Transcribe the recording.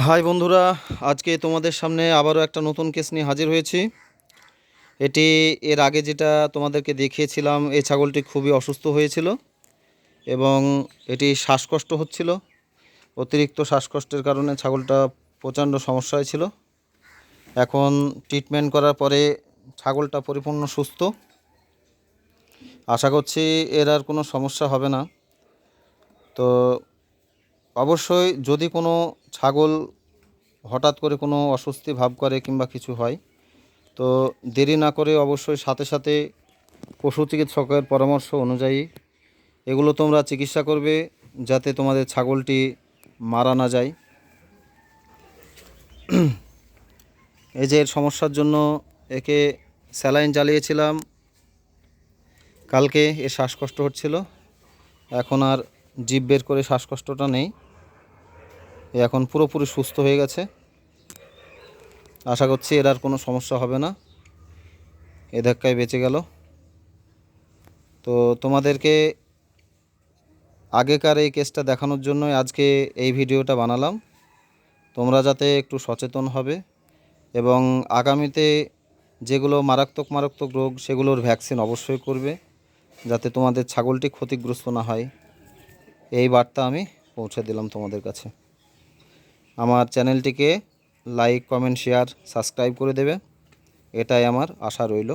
High বন্ধুরা, আজকে তোমাদের সামনে আবারও একটা নতুন কেস নিয়ে হাজির হয়েছি। এটি এর আগে যেটা তোমাদেরকে দেখিয়েছিলাম, এই ছাগলটি খুবই অসুস্থ হয়েছিল এবং এটি শ্বাসকষ্ট হচ্ছিল। অতিরিক্ত শ্বাসকষ্টের কারণে ছাগলটা প্রচণ্ড সমস্যায় ছিল। এখন ট্রিটমেন্ট করার পরে ছাগলটা পরিপূর্ণ সুস্থ। আশা করছি এর আর কোনো সমস্যা হবে না। তো অবশ্যই যদি কোনো ছাগল হঠাৎ করে কোনো অস্বস্তি ভাব করে কিংবা কিছু হয়, তো দেরি না করে অবশ্যই সাথে সাথে পশু চিকিৎসকের পরামর্শ অনুযায়ী এগুলো তোমরা চিকিৎসা করবে, যাতে তোমাদের ছাগলটি মারা না যায়। এই যে এর সমস্যার জন্য একে স্যালাইন চালিয়েছিলাম কালকে। এর শ্বাসকষ্ট হচ্ছিল, এখন আর জিভ বের করে শ্বাসকষ্টটা নেই। এখন পুরোপুরি সুস্থ হয়ে গেছে। আশা করছি এর আর কোনো সমস্যা হবে না, এ ধাক্কায় বেঁচে গেল। তো তোমাদেরকে আগেকার এই কেসটা দেখানোর জন্যই আজকে এই ভিডিওটা বানালাম। তোমরা যাতে একটু সচেতন হবে এবং আগামীতে যেগুলো মারাত্মক রোগ সেগুলোর ভ্যাকসিন অবশ্যই করবে, যাতে তোমাদের ছাগলটি ক্ষতিগ্রস্ত না হয়। এই বার্তা আমি পৌঁছে দিলাম তোমাদের কাছে। আমার চ্যানেলটিকে লাইক, কমেন্ট, শেয়ার, সাবস্ক্রাইব করে দেবে, এটাই আমার আশা রইল।